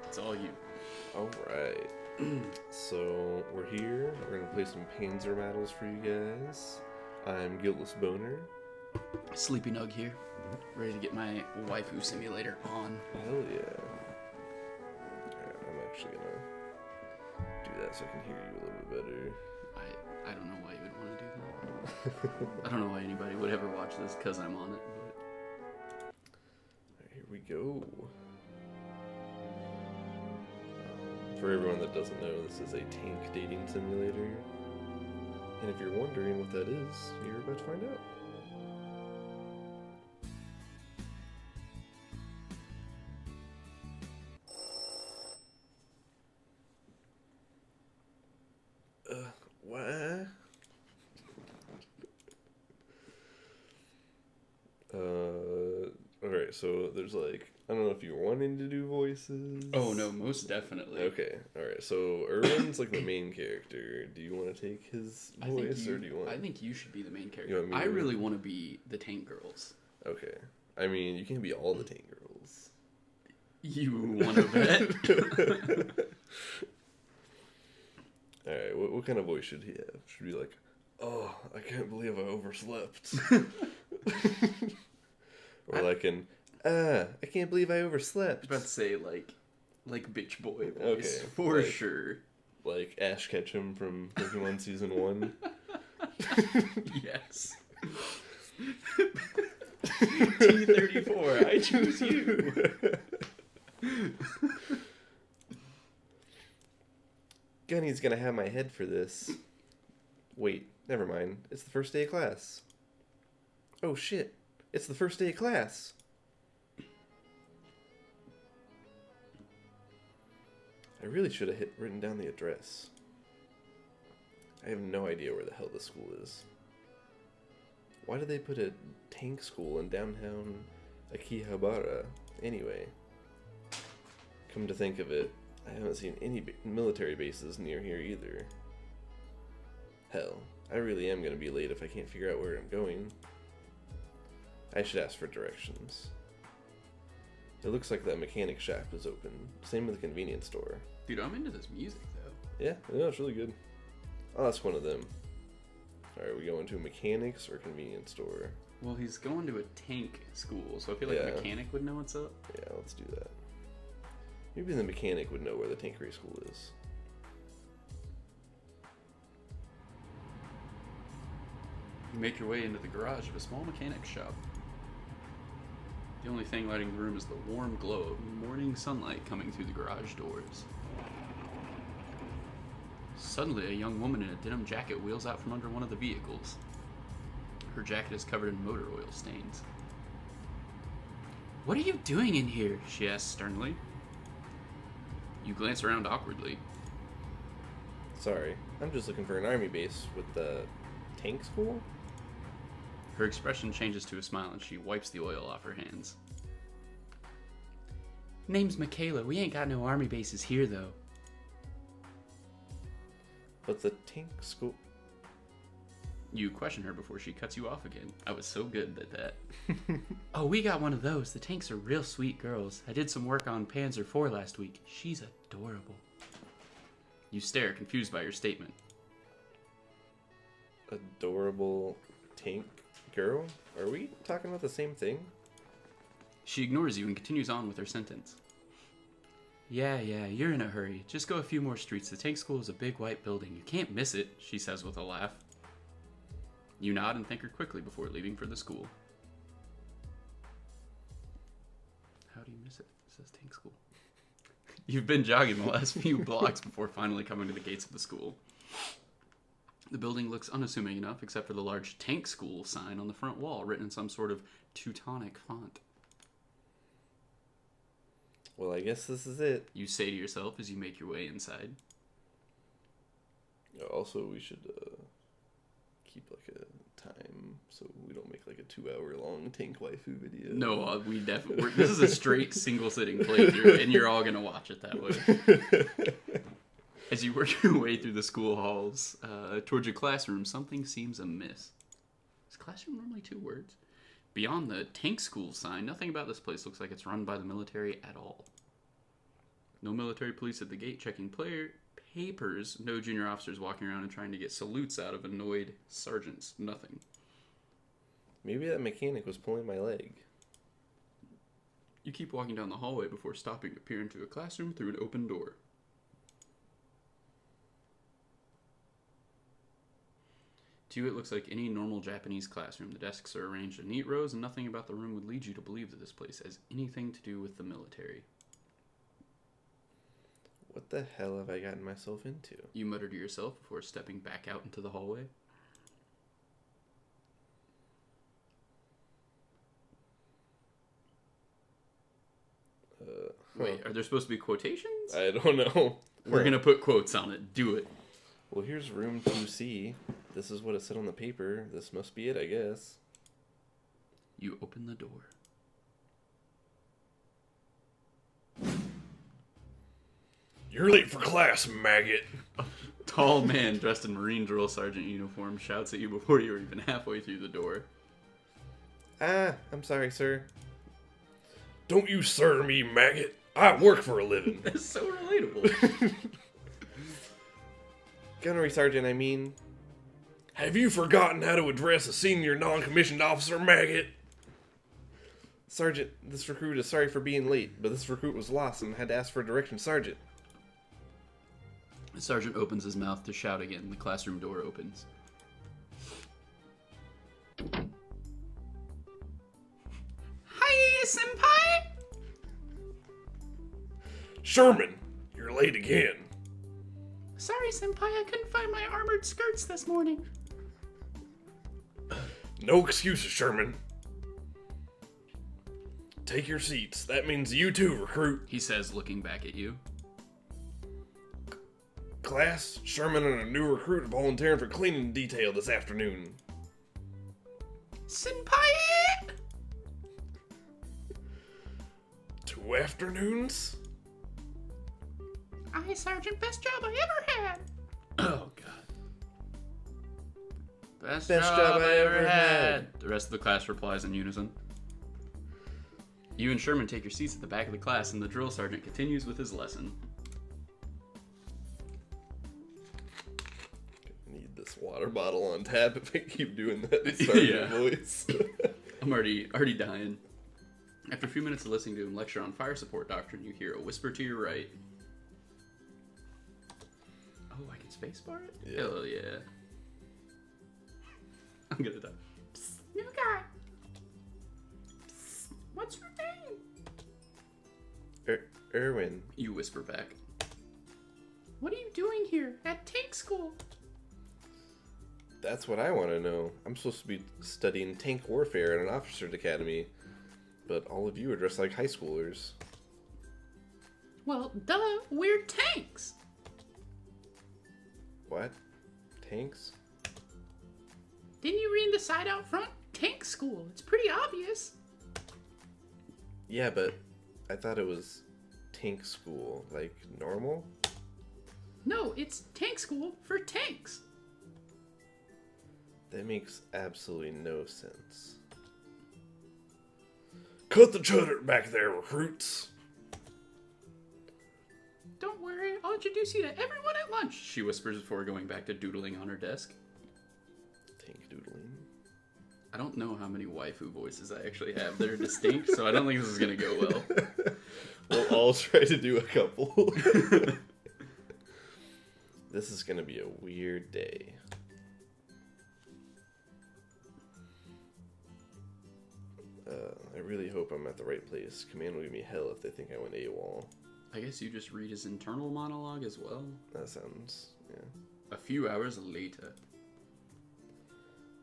It's all you. Alright. So, we're here. We're going to play some Panzermadels for you guys. I'm GuiltlessBoner. SleepyNug here. Ready to get my Waifu simulator on. Hell yeah. Alright, I'm actually going to do that so I can hear you a little bit better. I don't know why you would want to do that. I don't know why anybody would ever watch this because I'm on it. But... Alright, here we go. For everyone that doesn't know, this is a tank dating simulator. And if you're wondering what that is, you're about to find out. What? Alright, so there's like, I don't know if you're wanting to do voices. Oh no, most definitely. Okay, alright, so Erwin's like the main character. Do you want to take his voice, or do you want... I think you should be the main character. I really want to be the tank girls. Okay. I mean, you can be all the tank girls. You want to bet? Alright, what kind of voice should he have? Should be like, oh, I can't believe I overslept. Or like an, I can't believe I overslept. I was about to say, like bitch boy voice. Okay, for sure. Like Ash Ketchum from Pokemon Season 1. Yes. T-34, I choose you. Gunny's gonna have my head for this. Wait, never mind. It's the first day of class. Oh shit. It's the first day of class. I really should have written down the address. I have no idea where the hell this school is. Why did they put a tank school in downtown Akihabara anyway? Come to think of it, I haven't seen any military bases near here either. Hell, I really am going to be late if I can't figure out where I'm going. I should ask for directions. It looks like that mechanic shop is open. Same with the convenience store. Dude, I'm into this music, though. Yeah, it's really good. I'll ask one of them. Alright, we going to a mechanics or convenience store? Well, he's going to a tank school, so I feel like a mechanic would know what's up. Yeah, let's do that. Maybe the mechanic would know where the tankery school is. You make your way into the garage of a small mechanic shop. The only thing lighting the room is the warm glow of morning sunlight coming through the garage doors. Suddenly, a young woman in a denim jacket wheels out from under one of the vehicles. Her jacket is covered in motor oil stains. "What are you doing in here?" she asks sternly. You glance around awkwardly. Sorry, I'm just looking for an army base with the tank school? Her expression changes to a smile and she wipes the oil off her hands. "Name's Michaela. We ain't got no army bases here, though." But the tank school... You question her before she cuts you off again. I was so good at that. "Oh, we got one of those. The tanks are real sweet girls. I did some work on Panzer IV last week. She's adorable." You stare, confused by your statement. Adorable tank girl? Are we talking about the same thing? She ignores you and continues on with her sentence. Yeah, you're in a hurry. Just go a few more streets. The tank school is a big white building. You can't miss it," she says with a laugh. You nod and thank her quickly before leaving for the school. How do you miss it? It says tank school. You've been jogging the last few blocks before finally coming to the gates of the school. The building looks unassuming enough, except for the large tank school sign on the front wall, written in some sort of Teutonic font. Well, I guess this is it. You say to yourself as you make your way inside. Also, we should keep like a time so we don't make like a 2-hour-long tank waifu video. No, we definitely... This is a straight single-sitting playthrough, and you're all going to watch it that way. As you work your way through the school halls towards your classroom, something seems amiss. Is classroom normally 2 words? Beyond the tank school sign, nothing about this place looks like it's run by the military at all. No military police at the gate checking player papers. No junior officers walking around and trying to get salutes out of annoyed sergeants. Nothing. Maybe that mechanic was pulling my leg. You keep walking down the hallway before stopping to peer into a classroom through an open door. To you, it looks like any normal Japanese classroom. The desks are arranged in neat rows, and nothing about the room would lead you to believe that this place has anything to do with the military. What the hell have I gotten myself into? You mutter to yourself before stepping back out into the hallway. Wait, are there supposed to be quotations? I don't know. We're going to put quotes on it. Do it. Well, here's room 2C. This is what it said on the paper. This must be it, I guess. You open the door. You're late for class, maggot. A tall man dressed in Marine drill sergeant uniform shouts at you before you're even halfway through the door. I'm sorry, sir. Don't you sir me, maggot. I work for a living. That's so relatable. Gunnery sergeant, I mean. Have you forgotten how to address a senior non-commissioned officer, maggot? Sergeant, this recruit is sorry for being late, but this recruit was lost and had to ask for direction, Sergeant. The sergeant opens his mouth to shout again. The classroom door opens. Hi, senpai! Sherman, you're late again. Sorry, senpai, I couldn't find my armored skirts this morning. No excuses, Sherman. Take your seats. That means you too, recruit. He says, looking back at you. Class, Sherman and a new recruit are volunteering for cleaning detail this afternoon. Senpai! 2 afternoons? Aye, Sergeant, best job I ever had. Oh, God. Best job I ever had. The rest of the class replies in unison. You and Sherman take your seats at the back of the class, and the drill sergeant continues with his lesson. Need this water bottle on tap if I keep doing that sergeant voice. I'm already dying. After a few minutes of listening to him lecture on fire support doctrine, you hear a whisper to your right. Oh, I can spacebar it? Yeah. Hell yeah. I'm gonna die. Psst, new guy. Psst, what's your name? Erwin. You whisper back. What are you doing here at tank school? That's what I want to know. I'm supposed to be studying tank warfare at an officer's academy, but all of you are dressed like high schoolers. Well, duh, we're tanks. What? Tanks? Didn't you read the side out front? Tank school. It's pretty obvious. Yeah, but I thought it was tank school, like normal? No, it's tank school for tanks. That makes absolutely no sense. Cut the chatter back there, recruits. Don't worry, I'll introduce you to everyone at lunch, she whispers before going back to doodling on her desk. Tank doodling. I don't know how many waifu voices I actually have. They're distinct, so I don't think this is going to go well. We'll all try to do a couple. This is going to be a weird day. I really hope I'm at the right place. Command will give me hell if they think I went AWOL. I guess you just read his internal monologue as well. That sounds, yeah. A few hours later.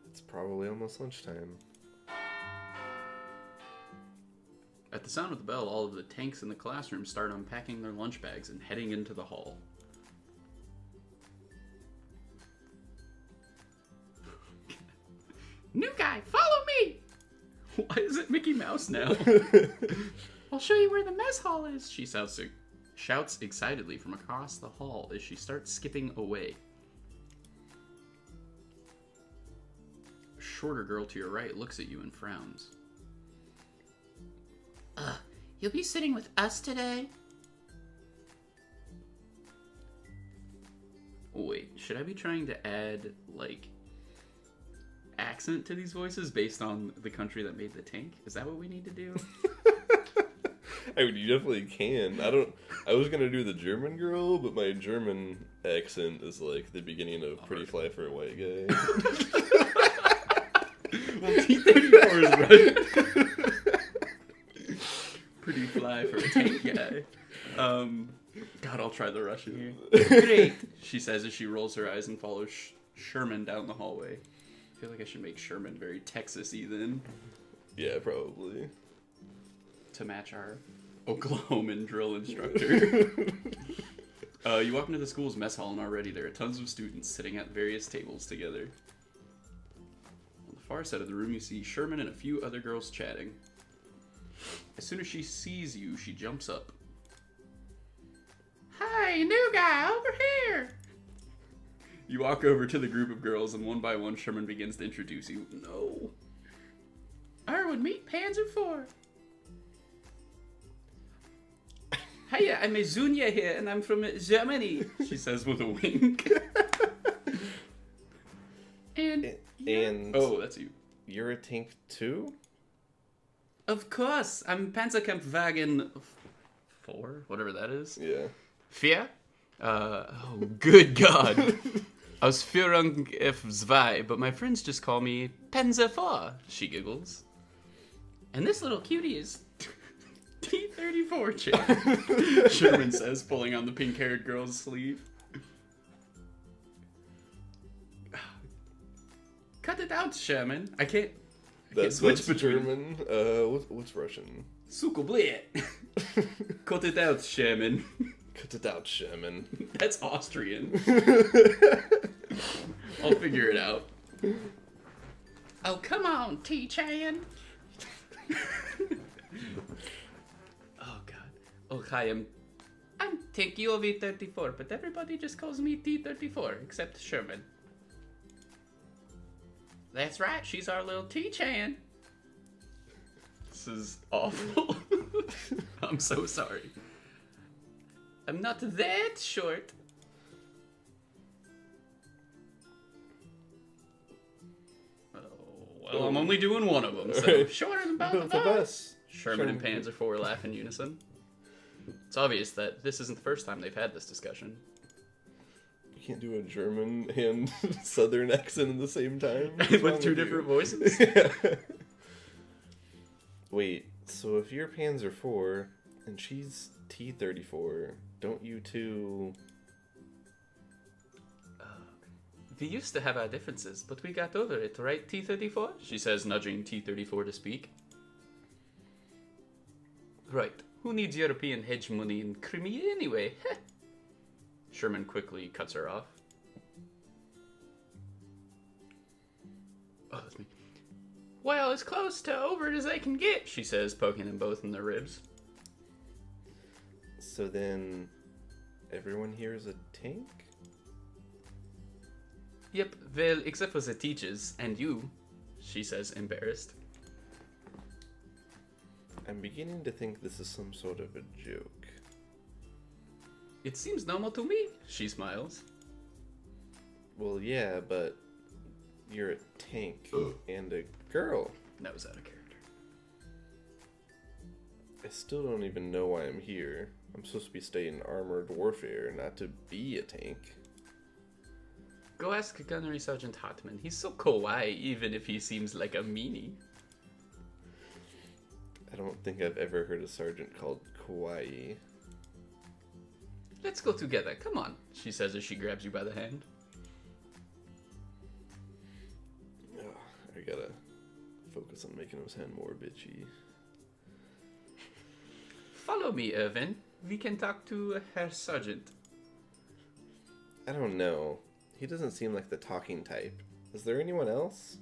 It's probably almost lunchtime. At the sound of the bell, all of the tanks in the classroom start unpacking their lunch bags and heading into the hall. New guy, follow me! Why is it Mickey Mouse now? I'll show you where the mess hall is, she shouts excitedly from across the hall as she starts skipping away. A shorter girl to your right looks at you and frowns. You'll be sitting with us today? Wait, should I be trying to add, like, accent to these voices based on the country that made the tank? Is that what we need to do? I mean, you definitely can. I was gonna do the German girl, but my German accent is like the beginning of Pretty Fly for a White Guy. Well, T-34 is Russian. Pretty fly for a tank guy. God, I'll try the Russian here. Great, she says as she rolls her eyes and follows Sherman down the hallway. I feel like I should make Sherman very Texas-y then. Yeah, probably. To match our Oklahoman drill instructor. You walk into the school's mess hall and already there are tons of students sitting at various tables together. On the far side of the room you see Sherman and a few other girls chatting. As soon as she sees you, she jumps up. Hey, new guy, over here! You walk over to the group of girls and one by one Sherman begins to introduce you. No. Erwin, meet Panzer4. Hiya, I'm Azunia here, and I'm from Germany, she says with a wink. And oh, that's you. You're a tank too? Of course, I'm Panzerkampfwagen 4, whatever that is. Yeah. 4? Oh, good God. Aus Führung F2, but my friends just call me Panzer 4, she giggles. And this little cutie is T-34 chick, Sherman says, pulling on the pink-haired girl's sleeve. Cut it out, Sherman. I can't switch between. German. What's Russian? Sukobliet. Cut it out, Sherman. Cut it out, Sherman. That's Austrian. I'll figure it out. Oh, come on, T-Chan. Oh, God. Oh, hi, I'm Tanky OV-34, but everybody just calls me T-34, except Sherman. That's right, she's our little T-Chan. This is awful. I'm so sorry. I'm not that short. Oh, well, I'm only doing one of them, so right. Shorter than both of us. Sherman and Panzer4 laugh in unison. It's obvious that this isn't the first time they've had this discussion. You can't do a German and Southern accent at the same time? With two different voices? Yeah. Wait, so if you're Panzer 4 and she's T-34, don't you two... We used to have our differences, but we got over it, right, T-34? She says, nudging T-34 to speak. Right. Who needs European hegemony in Crimea anyway? Sherman quickly cuts her off. Oh, that's me. Well, as close to over it as I can get, she says, poking them both in the ribs. So then, everyone here is a tank? Yep, well, except for the teachers, and you, she says, embarrassed. I'm beginning to think this is some sort of a joke. It seems normal to me, she smiles. Well, yeah, but you're a tank and a girl. That was out of character. I still don't even know why I'm here. I'm supposed to be studying armored warfare, not to be a tank. Go ask Gunnery Sergeant Hartman. He's so kawaii, even if he seems like a meanie. I don't think I've ever heard a sergeant called kawaii. Let's go together. Come on, she says as she grabs you by the hand. Oh, I gotta focus on making his hand more bitchy. Follow me, Irvin. We can talk to Herr Sergeant. I don't know. He doesn't seem like the talking type. Is there anyone else?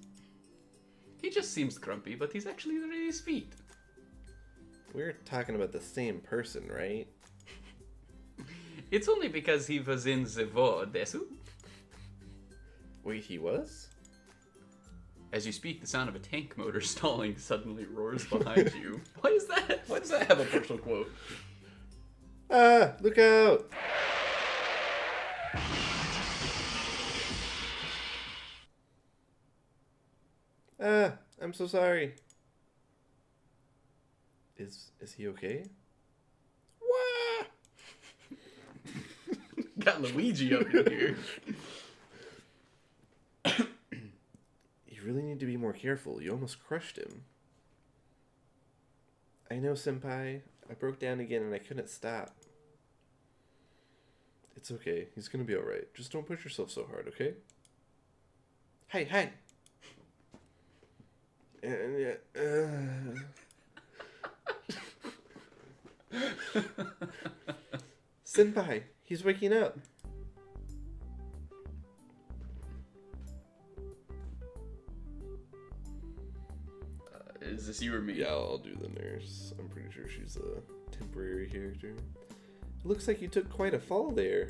He just seems grumpy, but he's actually really sweet. We're talking about the same person, right? It's only because he was in the war, desu? Wait, he was? As you speak, the sound of a tank motor stalling suddenly roars behind you. What is that? Why does that have a partial quote? Ah, look out! I'm so sorry. Is he okay? Wah! Got Luigi up in here. You really need to be more careful. You almost crushed him. I know, Senpai. I broke down again and I couldn't stop. It's okay. He's gonna be alright. Just don't push yourself so hard, okay? Hey! Senpai, he's waking up. Is this you or me? Yeah, I'll do the nurse. I'm pretty sure she's a temporary character. It looks like you took quite a fall there.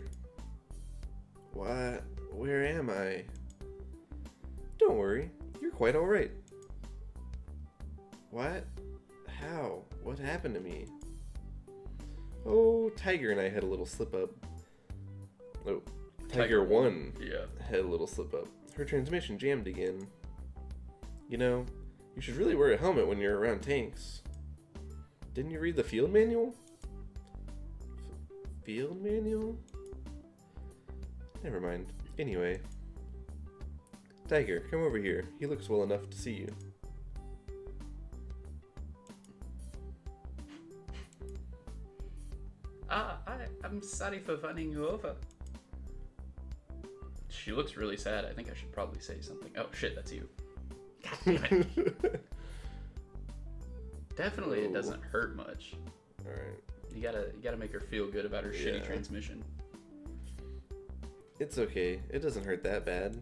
What? Where am I? Don't worry, you're quite alright. What? How? What happened to me? Oh, Tiger and I had a little slip up. Oh, Tiger 1 had a little slip up. Her transmission jammed again. You know, you should really wear a helmet when you're around tanks. Didn't you read the field manual? Field manual? Never mind. Anyway. Tiger, come over here. He looks well enough to see you. I'm sorry for running you over. She looks really sad. I think I should probably say something. Oh shit, that's you. God damn it. Definitely, it doesn't hurt much. All right. You gotta make her feel good about her shitty transmission. It's okay. It doesn't hurt that bad.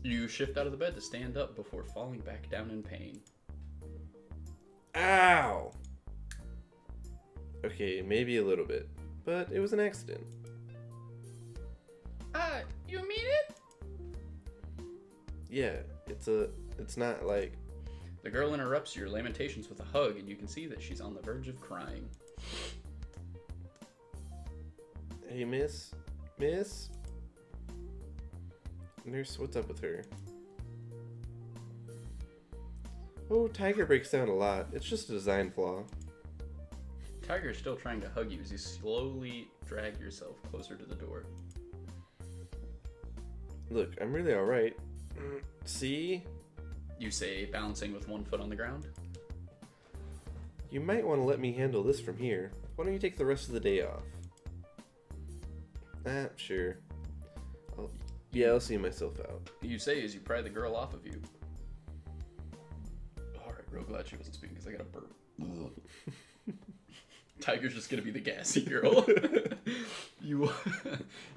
You shift out of the bed to stand up before falling back down in pain. Ow! Okay, maybe a little bit, but it was an accident. You mean it? Yeah, it's not like... The girl interrupts your lamentations with a hug, and you can see that she's on the verge of crying. Hey, miss? Nurse, what's up with her? Oh, Tiger breaks down a lot. It's just a design flaw. Tiger's still trying to hug you as you slowly drag yourself closer to the door. Look, I'm really alright. See? You say, balancing with one foot on the ground. You might want to let me handle this from here. Why don't you take the rest of the day off? Sure. I'll see myself out. You say as you pry the girl off of you. Alright, real glad she wasn't speaking because I got a burp. Tiger's just gonna be the gassy girl. You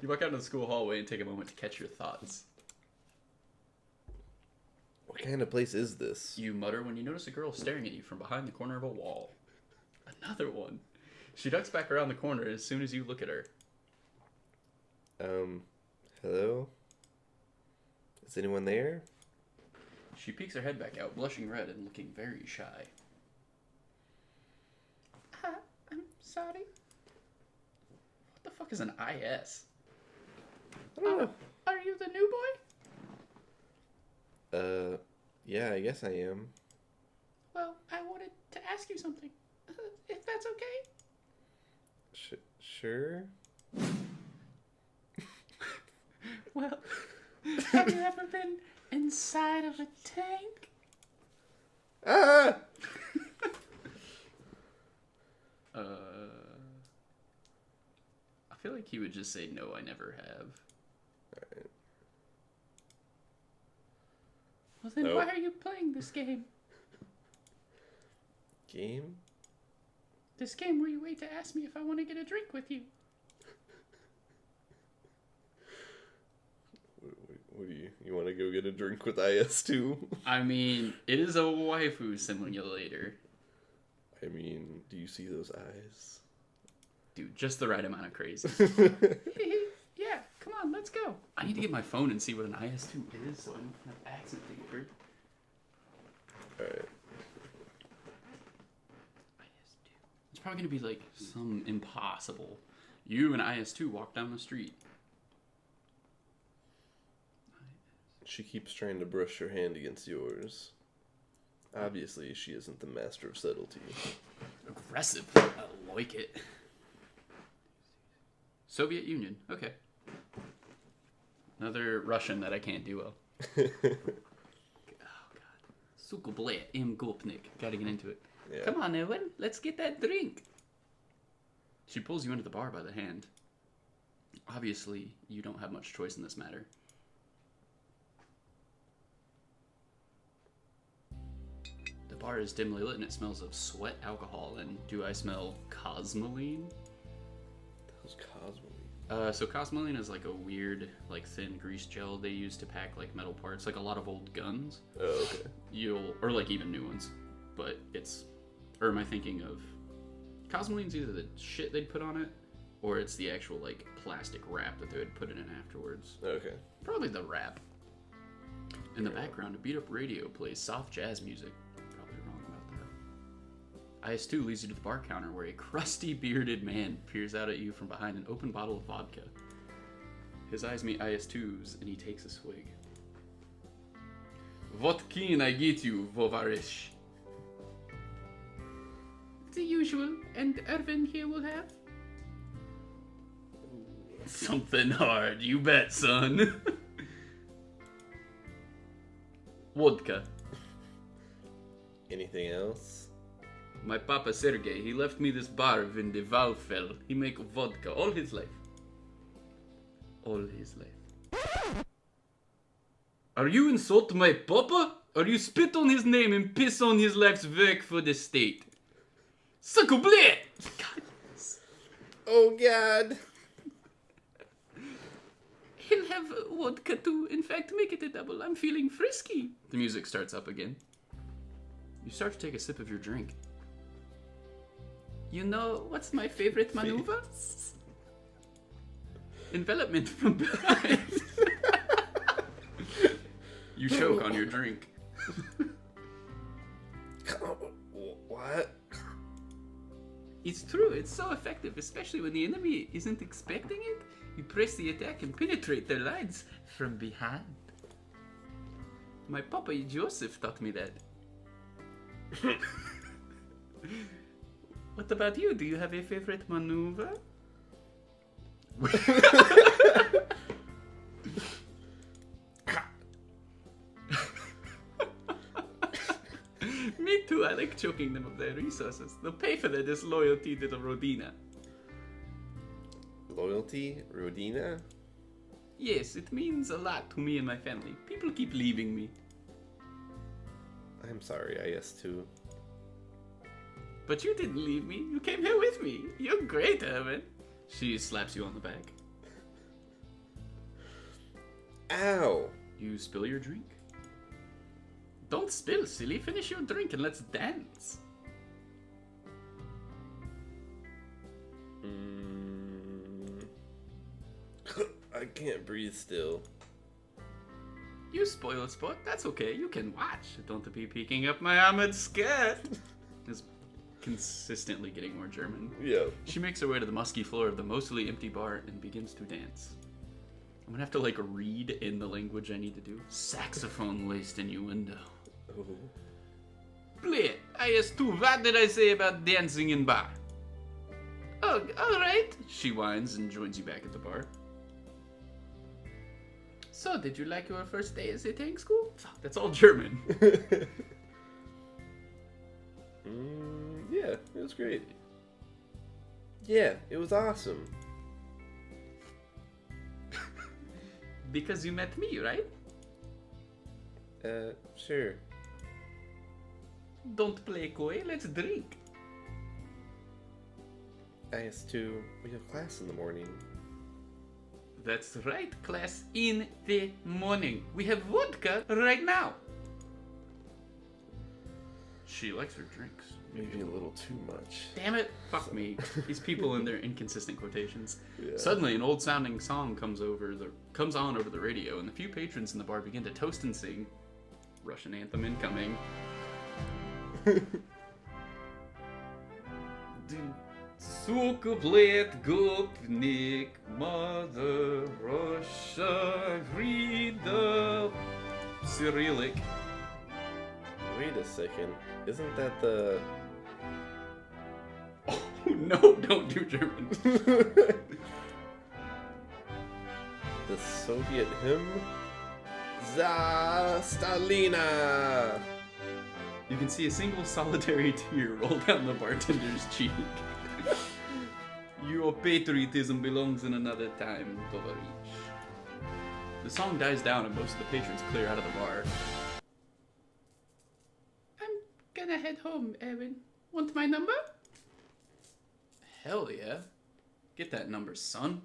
walk out into the school hallway and take a moment to catch your thoughts. What kind of place is this? You mutter when you notice a girl staring at you from behind the corner of a wall. Another one. She ducks back around the corner as soon as you look at her. Hello? Is anyone there? She peeks her head back out, blushing red and looking very shy. I'm sorry. What the fuck is an IS? I don't know. Are you the new boy? Yeah, I guess I am. Well, I wanted to ask you something. If that's okay? Sure? Well, have you ever been inside of a tank? Ah! I feel like he would just say, no, I never have. Alright. Well, then why are you playing this game? Game? This game where you wait to ask me if I want to get a drink with you. What do you want to go get a drink with IS2? I mean, it is a waifu simulator. I mean, do you see those eyes? Dude, just the right amount of crazy. Yeah, come on, let's go. I need to get my phone and see what an IS2 is so I don't have accent danger. Alright. IS2. It's probably going to be like some impossible. You and IS2 walk down the street. She keeps trying to brush her hand against yours. Obviously, she isn't the master of subtlety. Aggressive. I like it. Soviet Union. Okay. Another Russian that I can't do well. Oh, God. Sukoblet im gopnik. Gotta get into it. Yeah. Come on, Ewan. Let's get that drink. She pulls you into the bar by the hand. Obviously, you don't have much choice in this matter. The bar is dimly lit and it smells of sweat, alcohol, and do I smell cosmoline? That was cosmoline. So cosmoline is like a weird, like thin grease gel they use to pack like metal parts, like a lot of old guns. Oh, okay. Or like even new ones, but or am I thinking of? Cosmoline's either the shit they'd put on it, or it's the actual like plastic wrap that they would put it in afterwards. Okay. Probably the wrap. In the background, a beat-up radio plays soft jazz music. Probably wrong about that. IS-2 leads you to the bar counter where a crusty, bearded man peers out at you from behind an open bottle of vodka. His eyes meet IS-2's, and he takes a swig. What can I get you, Vovarish? The usual, and Irvin here will have? Something hard, you bet, son. Vodka. Anything else? My papa Sergey, he left me this bar in the Valfel. He make vodka all his life. All his life. Are you insult my papa? Or you spit on his name and piss on his life's work for the state? Suckle-blit! Oh, God. He'll have vodka too. In fact, make it a double. I'm feeling frisky. The music starts up again. You start to take a sip of your drink. You know what's my favorite maneuver? Envelopment from behind. You choke on your drink. What? It's true, it's so effective, especially when the enemy isn't expecting it. You press the attack and penetrate their lines from behind. My papa Joseph taught me that. What about you? Do you have a favorite maneuver? Me too, I like choking them of their resources. They'll pay for their disloyalty to the Rodina. Loyalty? Rodina? Yes, it means a lot to me and my family. People keep leaving me. I'm sorry, IS-2. But you didn't leave me. You came here with me. You're great, Evan. She slaps you on the back. Ow! You spill your drink. Don't spill, silly. Finish your drink and let's dance. I can't breathe still. You spoil a sport. That's okay. You can watch. Don't be peeking up my armored skirt. Is consistently getting more German. Yeah. She makes her way to the musky floor of the mostly empty bar and begins to dance. I'm gonna have to read in the language I need to do. Saxophone laced innuendo. Oh. Play it. IS-2, what did I say about dancing in bar? Oh, alright. She whines and joins you back at the bar. So, did you like your first day at tank school? Fuck, that's all German. Yeah, it was great. Yeah, it was awesome. Because you met me, right? Sure. Don't play coy, let's drink. IS-2, we have class in the morning. That's right, class, in the morning. We have vodka right now. She likes her drinks. Maybe a little too much. Damn it, fuck me. These people and their inconsistent quotations. Yeah. Suddenly, an old-sounding song comes on over the radio, and the few patrons in the bar begin to toast and sing. Russian anthem incoming. Sukoblet gopnik, Mother Russia, read the Cyrillic. Wait a second. Isn't that the... Oh, no, don't do German. the Soviet hymn? Za Stalina! You can see a single solitary tear roll down the bartender's cheek. Your patriotism belongs in another time, Tovarich. The song dies down and most of the patrons clear out of the bar. I'm gonna head home, Erin. Want my number? Hell yeah. Get that number, son.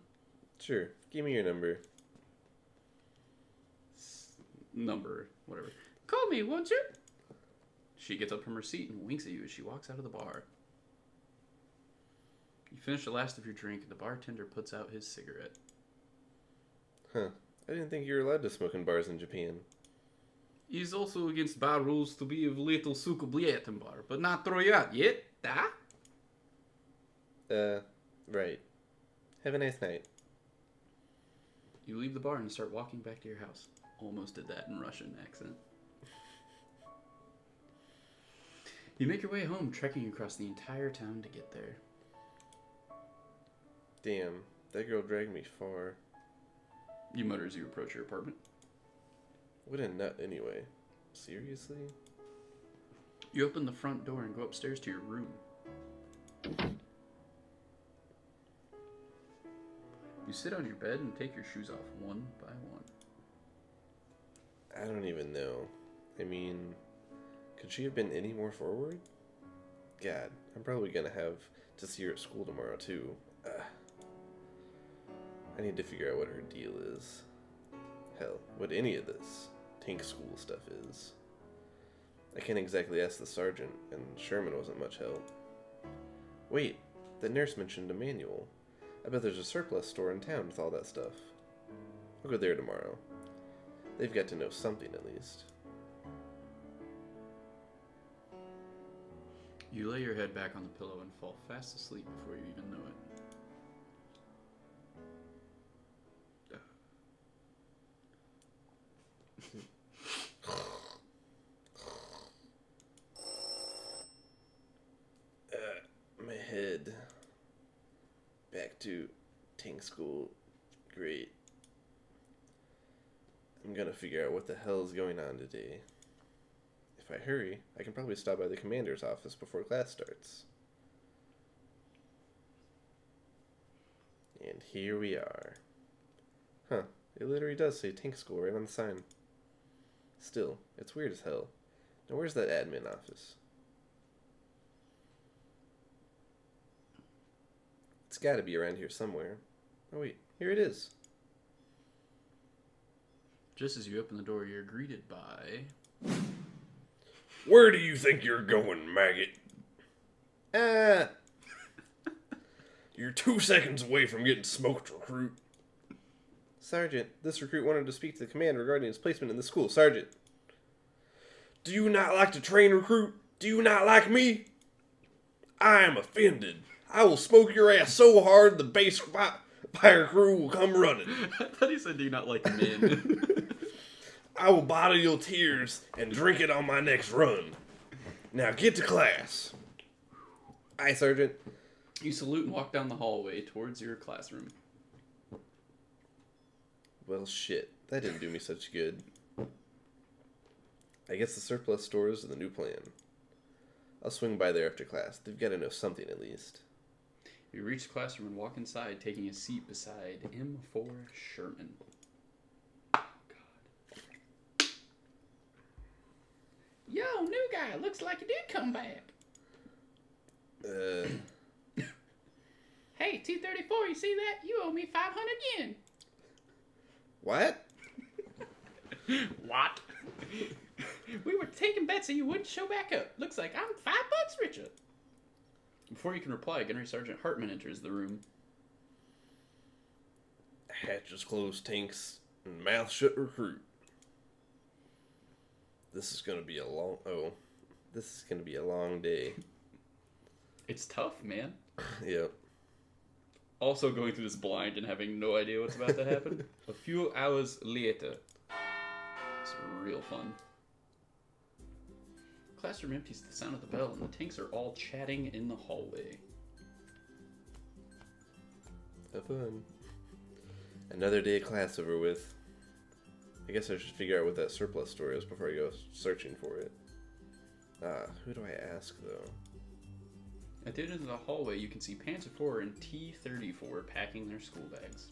Sure, give me your number. Number, whatever. Call me, won't you? She gets up from her seat and winks at you as she walks out of the bar. You finish the last of your drink and the bartender puts out his cigarette. Huh. I didn't think you were allowed to smoke in bars in Japan. He's also against bar rules to be of little sukubliet in bar, but not throw you out yet, da? Right. Have a nice night. You leave the bar and start walking back to your house. Almost did that in Russian accent. You make your way home, trekking across the entire town to get there. Damn, that girl dragged me far. You mutter as you approach your apartment. What a nut anyway. Seriously? You open the front door and go upstairs to your room. You sit on your bed and take your shoes off one by one. I don't even know. I mean, could she have been any more forward? God, I'm probably gonna have to see her at school tomorrow too. I need to figure out what her deal is. Hell, what any of this tank school stuff is. I can't exactly ask the sergeant, and Sherman wasn't much help. Wait, the nurse mentioned a manual. I bet there's a surplus store in town with all that stuff. I'll go there tomorrow. They've got to know something at least. You lay your head back on the pillow and fall fast asleep before you even know it. My head. Back to tank school. Great. I'm gonna figure out what the hell is going on today. If I hurry, I can probably stop by the commander's office before class starts. And here we are. Huh, it literally does say tank school right on the sign. Still, it's weird as hell. Now where's that admin office? It's gotta be around here somewhere. Oh wait, here it is. Just as you open the door, you're greeted by... Where do you think you're going, maggot? You're 2 seconds away from getting smoked, recruit. Sergeant, this recruit wanted to speak to the commander regarding his placement in the school. Sergeant. Do you not like to train, recruit? Do you not like me? I am offended. I will smoke your ass so hard the base fire crew will come running. I thought he said, do you not like men? I will bottle your tears and drink it on my next run. Now get to class. Aye, Sergeant. You salute and walk down the hallway towards your classroom. Well, shit. That didn't do me such good. I guess the surplus store is the new plan. I'll swing by there after class. They've got to know something at least. You reach the classroom and walk inside, taking a seat beside M4 Sherman. Yo, new guy, looks like you did come back. Hey, T-34, you see that? You owe me 500 yen. What? What? We were taking bets that you wouldn't show back up. Looks like I'm $5 richer. Before you can reply, Gunnery Sergeant Hartman enters the room. Hatches closed, tanks, and mouth shut, recruit. This is gonna be a long... Oh. This is gonna be a long day. It's tough, man. Yep. Also going through this blind and having no idea what's about to happen. A few hours later. It's real fun. Classroom empties to the sound of the bell, and the tanks are all chatting in the hallway. Have fun. Another day of class over with. I guess I should figure out what that surplus store is before I go searching for it. Who do I ask, though? At the end of the hallway, you can see Panzer IV and T-34 packing their school bags.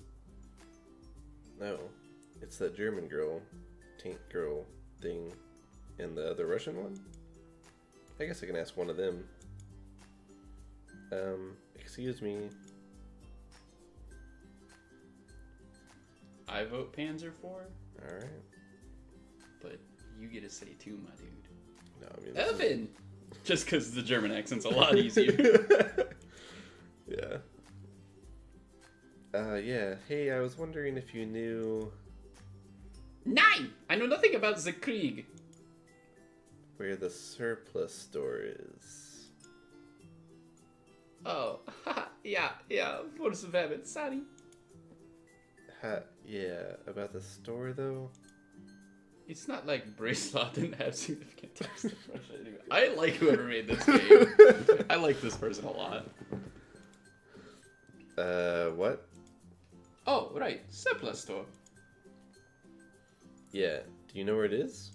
No, it's that German girl, tank girl thing, and the other Russian one? I guess I can ask one of them. Excuse me. I vote Panzer IV. Alright. But you get to say too, my dude. No, I mean... Evan! Just because the German accent's a lot easier. Yeah. Yeah. Hey, I was wondering if you knew... Nein! I know nothing about the Krieg. where the surplus store is. Oh, yeah, for the Venom, sorry. Yeah, about the store though? It's not like Bracelet didn't have significant text in French anyway. I like whoever made this game. I like this person a lot. What? Oh, right, surplus store. Yeah, do you know where it is?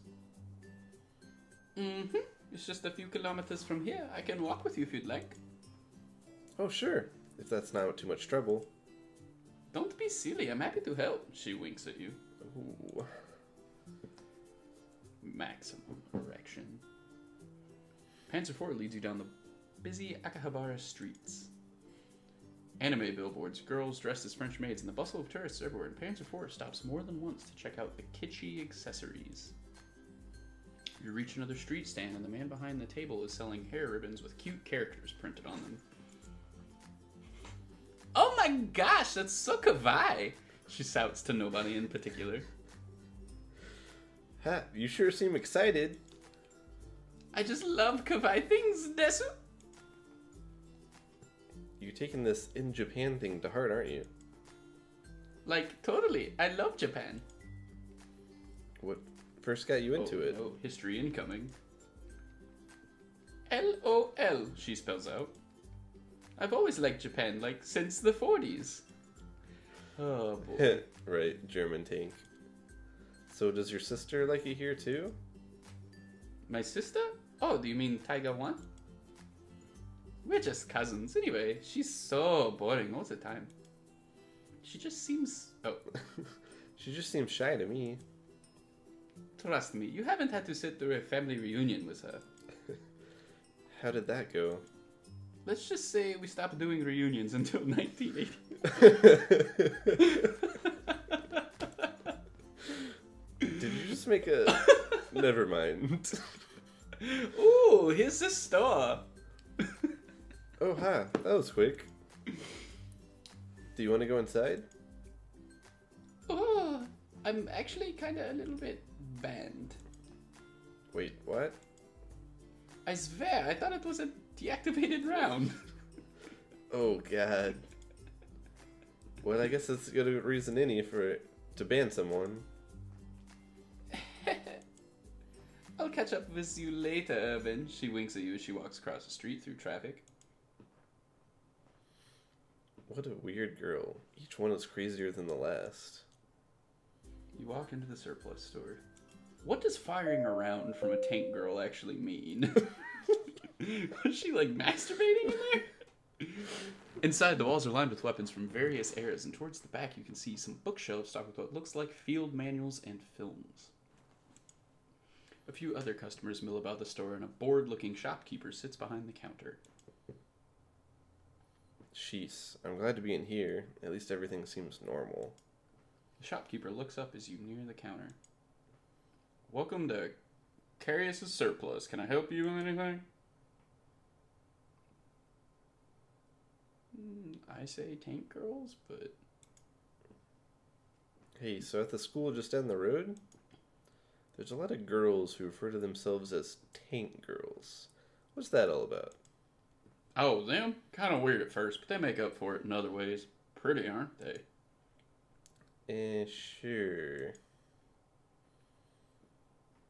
Mm-hmm. It's just a few kilometers from here. I can walk with you if you'd like. Oh, sure. If that's not too much trouble. Don't be silly. I'm happy to help. She winks at you. Ooh. Maximum erection. Panzer IV leads you down the busy Akihabara streets. Anime billboards, girls dressed as French maids, and the bustle of tourists everywhere. And Panzer IV stops more than once to check out the kitschy accessories. You reach another street stand, and the man behind the table is selling hair ribbons with cute characters printed on them. Oh my gosh, that's so kawaii! She shouts to nobody in particular. Ha, you sure seem excited. I just love kawaii things, desu. You're taking this in Japan thing to heart, aren't you? Like, totally. I love Japan. What first got you into it? Oh, history incoming. LOL, she spells out. I've always liked Japan, like, since the 40s. Oh, boy. Right, German tank. So does your sister like it here, too? My sister? Oh, do you mean Taiga 1? We're just cousins. Anyway, she's so boring all the time. She just seems... Oh. She just seems shy to me. Trust me, you haven't had to sit through a family reunion with her. How did that go? Let's just say we stopped doing reunions until 1980. Did you just make a... Never mind. Ooh, here's the store. Oh, hi. That was quick. Do you want to go inside? Oh, I'm actually kind of a little bit banned. Wait, what? I swear, I thought it was a deactivated round. Oh, God. Well, I guess that's a good reason to ban someone. I'll catch up with you later, Urban. She winks at you as she walks across the street through traffic. What a weird girl. Each one is crazier than the last. You walk into the surplus store. What does firing around from a tank girl actually mean? Was she like masturbating in there? Inside, the walls are lined with weapons from various eras, and towards the back you can see some bookshelves stocked with what looks like field manuals and films. A few other customers mill about the store, and a bored-looking shopkeeper sits behind the counter. Jeez, I'm glad to be in here. At least everything seems normal. The shopkeeper looks up as you near the counter. Welcome to Carius' Surplus. Can I help you with anything? I say tank girls, but... Hey, so at the school just down the road, there's a lot of girls who refer to themselves as tank girls. What's that all about? Oh, them? Kind of weird at first, but they make up for it in other ways. Pretty, aren't they? Sure.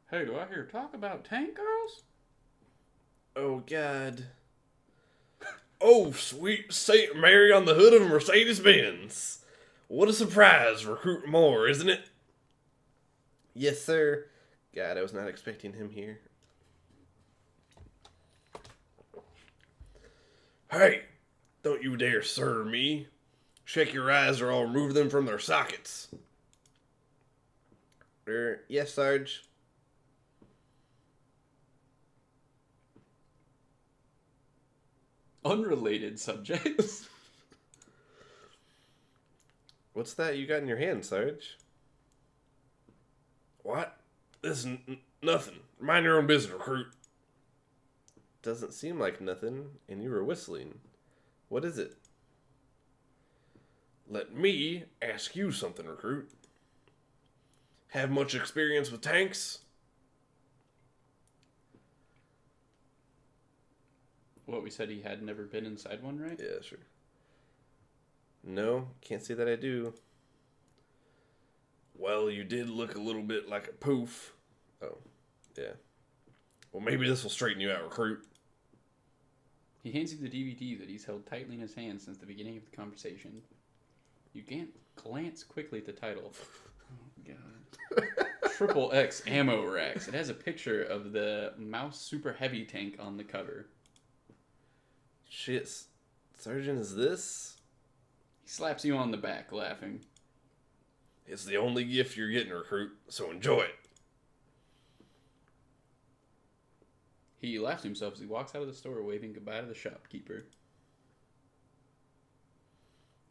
Hey, do I hear talk about tank girls? Oh, God. Oh, sweet Saint Mary on the hood of a Mercedes-Benz. What a surprise, Recruit Moore, isn't it? Yes, sir. God, I was not expecting him here. Hey, don't you dare sir me. Shake your eyes or I'll remove them from their sockets. Yes, Sarge. Unrelated subjects. What's that you got in your hand, Sarge? What? This is nothing. Mind your own business, Recruit. Doesn't seem like nothing, and you were whistling. What is it? Let me ask you something, Recruit. Have much experience with tanks? What, we said he had never been inside one, right? Yeah, sure. No, can't say that I do. Well, you did look a little bit like a poof. Oh, yeah. Well, maybe this will straighten you out, Recruit. He hands you the DVD that he's held tightly in his hand since the beginning of the conversation. You can't glance quickly at the title. Oh, God. Triple X ammo racks. It has a picture of the Mouse Super Heavy tank on the cover. Shit, Sergeant, is this? He slaps you on the back, laughing. It's the only gift you're getting, Recruit, so enjoy it. He laughs to himself as he walks out of the store, waving goodbye to the shopkeeper.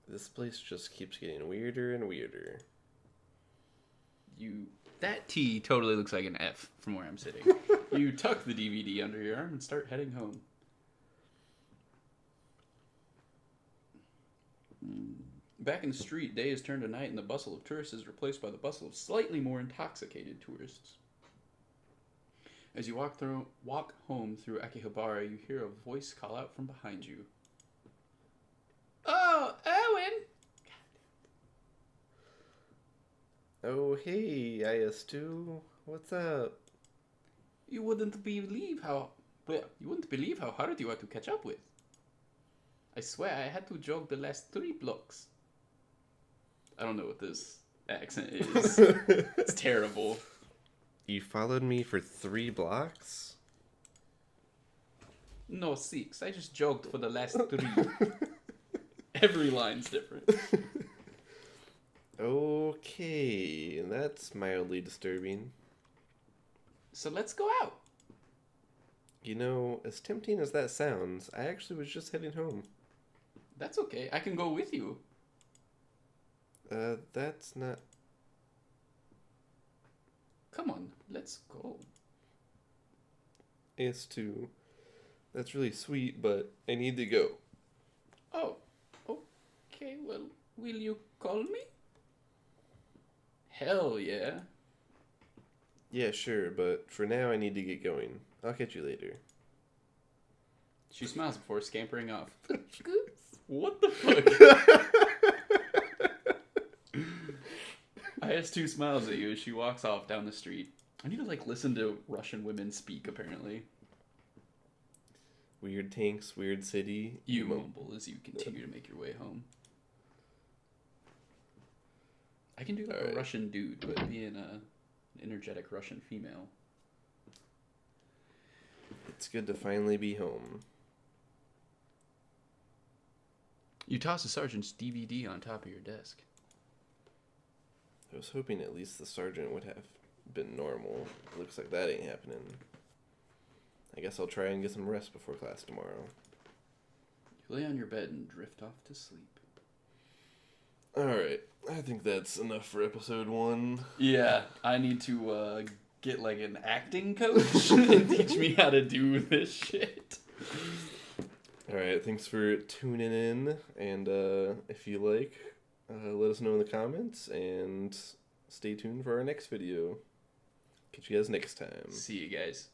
This place just keeps getting weirder and weirder. That T totally looks like an F from where I'm sitting. You tuck the DVD under your arm and start heading home. Back in the street, day has turned to night and the bustle of tourists is replaced by the bustle of slightly more intoxicated tourists. As you walk home through Akihabara, you hear a voice call out from behind you. Oh, Owen! Oh, hey, IS2. What's up? You wouldn't believe how hard you are to catch up with. I swear I had to jog the last 3 blocks. I don't know what this accent is. It's terrible. You followed me for 3 blocks? No, 6. I just jogged for the last 3. Every line's different. Okay, that's mildly disturbing. So let's go out. You know, as tempting as that sounds, I actually was just heading home. That's okay. I can go with you. That's not... Come on, let's go. IS2. That's really sweet, but I need to go. Oh, okay. Well, will you call me? Hell yeah. Yeah, sure, but for now I need to get going. I'll catch you later. She smiles before scampering off. What the fuck? IS2 smiles at you as she walks off down the street. I need to, listen to Russian women speak, apparently. Weird tanks, weird city. You mumble as you continue to make your way home. I can do a Russian dude, but being an energetic Russian female. It's good to finally be home. You toss the sergeant's DVD on top of your desk. I was hoping at least the sergeant would have been normal. Looks like that ain't happening. I guess I'll try and get some rest before class tomorrow. You lay on your bed and drift off to sleep. Alright, I think that's enough for episode 1. Yeah, I need to get an acting coach and teach me how to do this shit. Alright, thanks for tuning in, and if you like, let us know in the comments, and stay tuned for our next video. Catch you guys next time. See you guys.